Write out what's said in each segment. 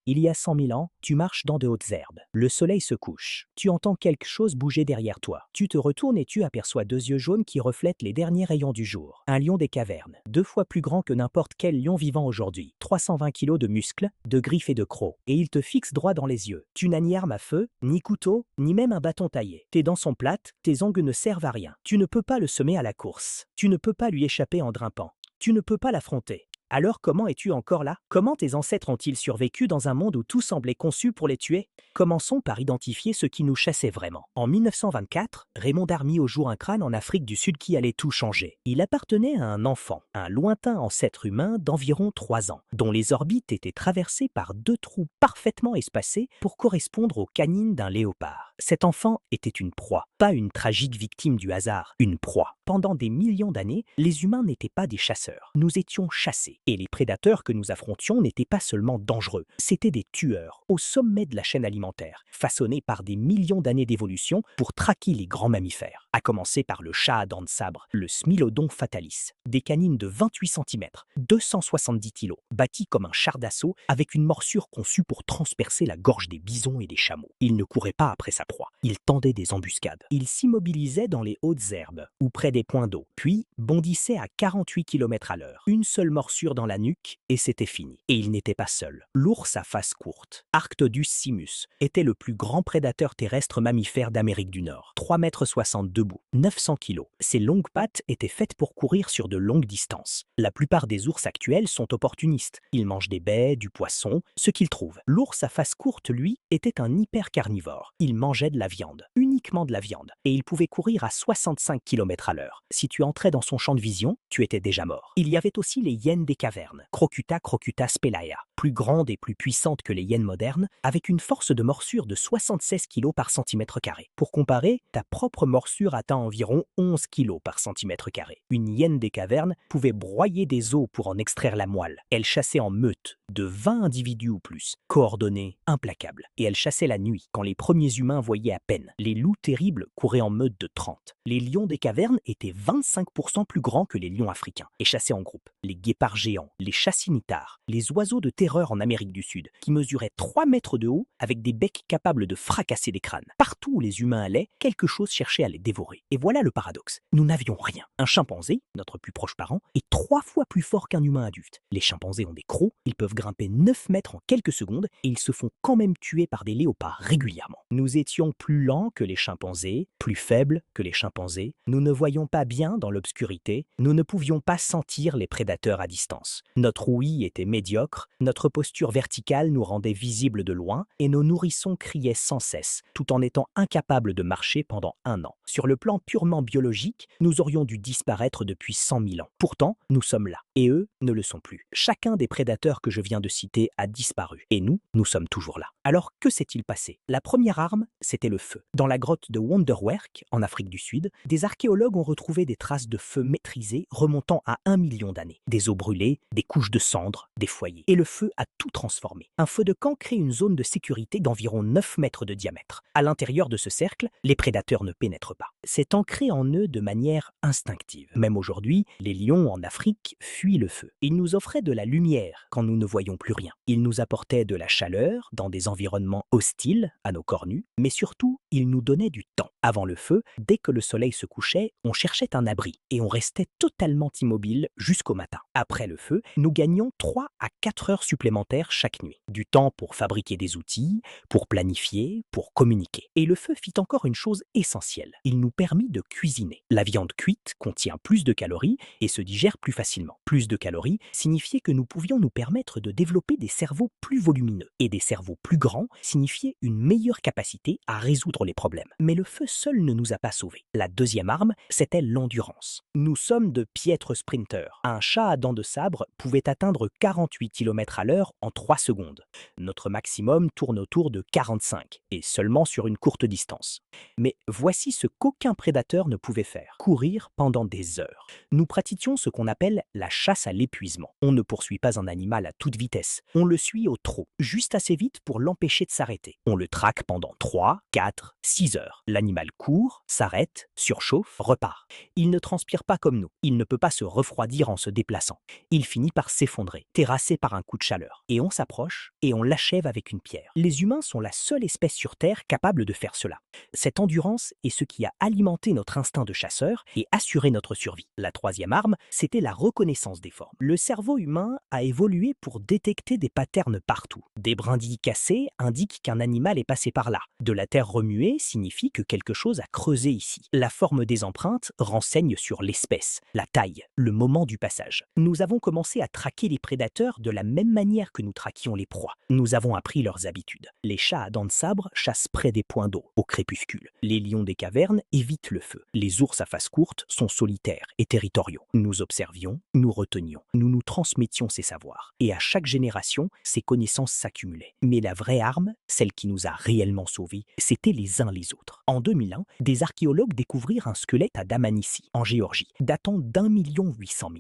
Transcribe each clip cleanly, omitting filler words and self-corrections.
Il y a 100 000 ans, tu marches dans de hautes herbes. Le soleil se couche. Tu entends quelque chose bouger derrière toi. Tu te retournes et tu aperçois deux yeux jaunes qui reflètent les derniers rayons du jour. Un lion des cavernes, 2 fois plus grand que n'importe quel lion vivant aujourd'hui. 320 kilos de muscles, de griffes et de crocs. Et il te fixe droit dans les yeux. Tu n'as ni arme à feu, ni couteau, ni même un bâton taillé. Tes dents sont plates, tes ongles ne servent à rien. Tu ne peux pas le semer à la course. Tu ne peux pas lui échapper en grimpant. Tu ne peux pas l'affronter. Alors comment es-tu encore là? Comment tes ancêtres ont-ils survécu dans un monde où tout semblait conçu pour les tuer? Commençons par identifier ce qui nous chassait vraiment. En 1924, Raymond Darmy au jour un crâne en Afrique du Sud qui allait tout changer. Il appartenait à un enfant, un lointain ancêtre humain d'environ 3 ans, dont les orbites étaient traversées par 2 trous parfaitement espacés pour correspondre aux canines d'un léopard. Cet enfant était une proie, pas une tragique victime du hasard, une proie. Pendant des millions d'années, les humains n'étaient pas des chasseurs. Nous étions chassés. Et les prédateurs que nous affrontions n'étaient pas seulement dangereux, c'étaient des tueurs, au sommet de la chaîne alimentaire, façonnés par des millions d'années d'évolution pour traquer les grands mammifères. À commencer par le chat à dents de sabre, le Smilodon fatalis, des canines de 28 cm, 270 kg, bâti comme un char d'assaut avec une morsure conçue pour transpercer la gorge des bisons et des chameaux. Il ne courait pas après sa proie, il tendait des embuscades. Il s'immobilisait dans les hautes herbes ou près des points d'eau, puis bondissait à 48 km à l'heure. Une seule morsure dans la nuque et c'était fini. Et il n'était pas seul. L'ours à face courte, Arctodus simus, était le plus grand prédateur terrestre mammifère d'Amérique du Nord. 3,60 m debout, 900 kg. Ses longues pattes étaient faites pour courir sur de longues distances. La plupart des ours actuels sont opportunistes. Ils mangent des baies, du poisson, ce qu'ils trouvent. L'ours à face courte, lui, était un hypercarnivore. Il mangeait de la viande, uniquement de la viande, et il pouvait courir à 65 km à l'heure. Si tu entrais dans son champ de vision, tu étais déjà mort. Il y avait aussi les hyènes des cavernes, Crocuta crocuta spelaea, plus grandes et plus puissantes que les hyènes modernes, avec une force de morsure de 76 kg par centimètre carré. Pour comparer, ta propre morsure atteint environ 11 kg par centimètre carré. Une hyène des cavernes pouvait broyer des os pour en extraire la moelle. Elle chassait en meute, de 20 individus ou plus, coordonnés, implacables. Et elle chassait la nuit, quand les premiers humains voyaient à peine. Les loups terribles couraient en meute de 30. Les lions des cavernes étaient 25% plus grands que les lions africains, et chassaient en groupe. Les guépards géants, les chassinitars, les oiseaux de terreur en Amérique du Sud, qui mesuraient 3 mètres de haut avec des becs capables de fracasser des crânes. Partout où les humains allaient, quelque chose cherchait à les dévorer. Et voilà le paradoxe. Nous n'avions rien. Un chimpanzé, notre plus proche parent, est 3 fois plus fort qu'un humain adulte. Les chimpanzés ont des crocs, ils peuvent grimper 9 mètres en quelques secondes et ils se font quand même tuer par des léopards régulièrement. Nous étions plus lents que les chimpanzés, plus faibles que les chimpanzés. Nous ne voyions pas bien dans l'obscurité. Nous ne pouvions pas sentir les prédateurs à distance. Notre ouïe était médiocre, notre posture verticale nous rendait visibles de loin et nos nourrissons criaient sans cesse, tout en étant incapables de marcher pendant 1 an. Sur le plan purement biologique, nous aurions dû disparaître depuis 100 000 ans. Pourtant, nous sommes là, et eux ne le sont plus. Chacun des prédateurs que je viens de citer a disparu, et nous sommes toujours là. Alors, que s'est-il passé? La première arme, c'était le feu. Dans la grotte de Wonderwerk, en Afrique du Sud, des archéologues ont retrouvé des traces de feu maîtrisé remontant à 1 million d'années. Des eaux brûlées, des couches de cendres, des foyers. Et le feu a tout transformé. Un feu de camp crée une zone de sécurité d'environ 9 mètres de diamètre. À l'intérieur de ce cercle, les prédateurs ne pénètrent pas. C'est ancré en eux de manière instinctive. Même aujourd'hui, les lions en Afrique fuient le feu. Ils nous offraient de la lumière quand nous ne voyions plus rien. Ils nous apportaient de la chaleur dans des environnements hostiles à nos corps nus, mais surtout, ils nous donnaient du temps. Avant le feu, dès que le soleil se couchait, on cherchait un abri et on restait totalement immobile jusqu'au matin. Après le feu, nous gagnions 3 à 4 heures supplémentaires chaque nuit. Du temps pour fabriquer des outils, pour planifier, pour communiquer. Et le feu fit encore une chose essentielle. Il nous permit de cuisiner. La viande cuite contient plus de calories et se digère plus facilement. Plus de calories signifiait que nous pouvions nous permettre de développer des cerveaux plus volumineux. Et des cerveaux plus grands signifiait une meilleure capacité à résoudre les problèmes. Mais le feu seul ne nous a pas sauvés. La deuxième arme, c'était l'endurance. Nous sommes de piètres sprinteurs. Un chat à dents de sabre pouvait atteindre 48 km à l'heure en 3 secondes. Notre maximum tourne autour de 45, et seulement sur une courte distance. Mais voici ce qu'aucun prédateur ne pouvait faire, courir pendant des heures. Nous pratiquions ce qu'on appelle la chasse à l'épuisement. On ne poursuit pas un animal à toute vitesse, on le suit au trot, juste assez vite pour l'empêcher de s'arrêter. On le traque pendant 3, 4, 6 6 heures. L'animal court, s'arrête, surchauffe, repart. Il ne transpire pas comme nous. Il ne peut pas se refroidir en se déplaçant. Il finit par s'effondrer, terrassé par un coup de chaleur. Et on s'approche et on l'achève avec une pierre. Les humains sont la seule espèce sur Terre capable de faire cela. Cette endurance est ce qui a alimenté notre instinct de chasseur et assuré notre survie. La troisième arme, c'était la reconnaissance des formes. Le cerveau humain a évolué pour détecter des patterns partout. Des brindilles cassées indiquent qu'un animal est passé par là. De la terre remuée signifie que quelque chose a creusé ici. La forme des empreintes renseigne sur l'espèce, la taille, le moment du passage. Nous avons commencé à traquer les prédateurs de la même manière que nous traquions les proies. Nous avons appris leurs habitudes. Les chats à dents de sabre chassent près des points d'eau, au crépuscule. Les lions des cavernes évitent le feu. Les ours à face courte sont solitaires et territoriaux. Nous observions, nous retenions, nous nous transmettions ces savoirs. Et à chaque génération, ces connaissances s'accumulaient. Mais la vraie arme, celle qui nous a réellement sauvés, c'était les uns les autres. En 2001, des archéologues découvrirent un squelette à Damanissi, en Géorgie, datant d'1,8 million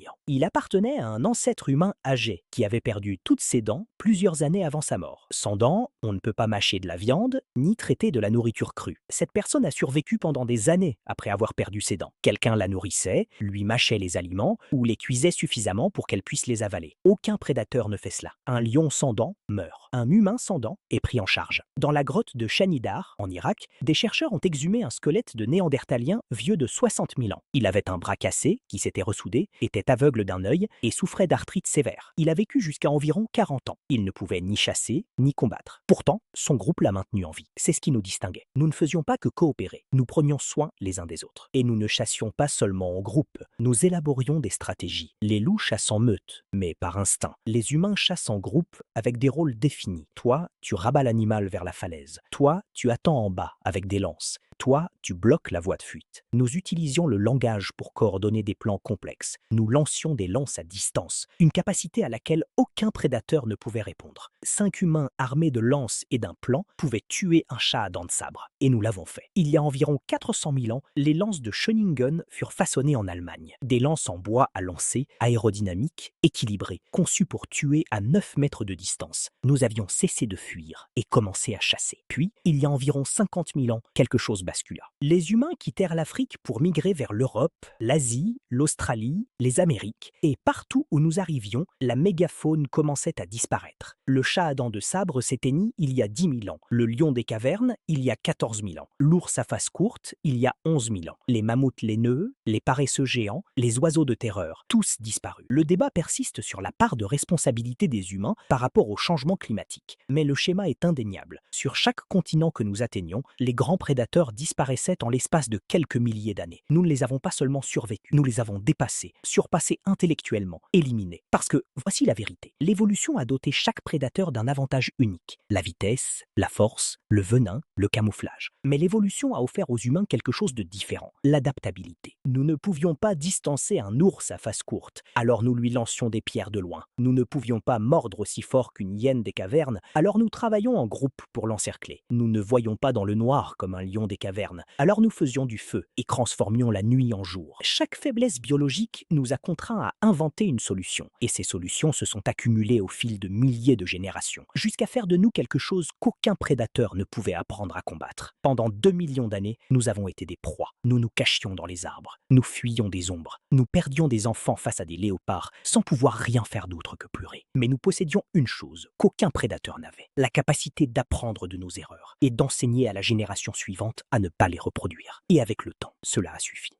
ans. Il appartenait à un ancêtre humain âgé qui avait perdu toutes ses dents plusieurs années avant sa mort. Sans dents, on ne peut pas mâcher de la viande ni traiter de la nourriture crue. Cette personne a survécu pendant des années après avoir perdu ses dents. Quelqu'un la nourrissait, lui mâchait les aliments ou les cuisait suffisamment pour qu'elle puisse les avaler. Aucun prédateur ne fait cela. Un lion sans dents meurt. Un humain sans dents est pris en charge. Dans la grotte de Shanidar, en Irak, des chercheurs ont exhumé un squelette de néandertalien vieux de 60 000 ans. Il avait un bras cassé, qui s'était ressoudé, était aveugle d'un œil et souffrait d'arthrite sévère. Il a vécu jusqu'à environ 40 ans. Il ne pouvait ni chasser, ni combattre. Pourtant, son groupe l'a maintenu en vie. C'est ce qui nous distinguait. Nous ne faisions pas que coopérer. Nous prenions soin les uns des autres. Et nous ne chassions pas seulement en groupe. Nous élaborions des stratégies. Les loups chassent en meute, mais par instinct. Les humains chassent en groupe avec des rôles définis. Toi, tu rabats l'animal vers la falaise. Toi, tu attends en bas avec des lances. Toi, tu bloques la voie de fuite. Nous utilisions le langage pour coordonner des plans complexes. Nous lancions des lances à distance, une capacité à laquelle aucun prédateur ne pouvait répondre. 5 humains armés de lances et d'un plan pouvaient tuer un chat à dents de sabre. Et nous l'avons fait. Il y a environ 400 000 ans, les lances de Schöningen furent façonnées en Allemagne. Des lances en bois à lancer, aérodynamiques, équilibrées, conçues pour tuer à 9 mètres de distance. Nous avions cessé de fuir et commencé à chasser. Puis, il y a environ 50 000 ans, quelque chose bascula. Les humains quittèrent l'Afrique pour migrer vers l'Europe, l'Asie, l'Australie, les Amériques, et partout où nous arrivions, la mégafaune commençait à disparaître. Le chat à dents de sabre s'éteignit il y a 10 000 ans, le lion des cavernes il y a 14 000 ans, l'ours à face courte il y a 11 000 ans, les mammouths laineux, les paresseux géants, les oiseaux de terreur, tous disparus. Le débat persiste sur la part de responsabilité des humains par rapport au changement climatique. Mais le schéma est indéniable. Sur chaque continent que nous atteignions, les grands prédateurs disparaissaient en l'espace de quelques milliers d'années. Nous ne les avons pas seulement survécus, nous les avons dépassés, surpassés intellectuellement, éliminés. Parce que, voici la vérité, l'évolution a doté chaque prédateur d'un avantage unique. La vitesse, la force, le venin, le camouflage. Mais l'évolution a offert aux humains quelque chose de différent, l'adaptabilité. Nous ne pouvions pas distancer un ours à face courte, alors nous lui lancions des pierres de loin. Nous ne pouvions pas mordre aussi fort qu'une hyène des cavernes, alors nous travaillions en groupe pour l'encercler. Nous ne voyions pas dans le noir comme un lion des cavernes, alors nous faisions du feu et transformions la nuit en jour. Chaque faiblesse biologique nous a contraints à inventer une solution, et ces solutions se sont accumulées au fil de milliers de générations, jusqu'à faire de nous quelque chose qu'aucun prédateur ne pouvait apprendre à combattre. Pendant 2 millions d'années, nous avons été des proies. Nous nous cachions dans les arbres, nous fuyions des ombres, nous perdions des enfants face à des léopards sans pouvoir rien faire d'autre que pleurer. Mais nous possédions une chose qu'aucun prédateur n'avait, la capacité d'apprendre de nos erreurs et d'enseigner à la génération suivante à ne pas les reproduire. Et avec le temps, cela a suffi.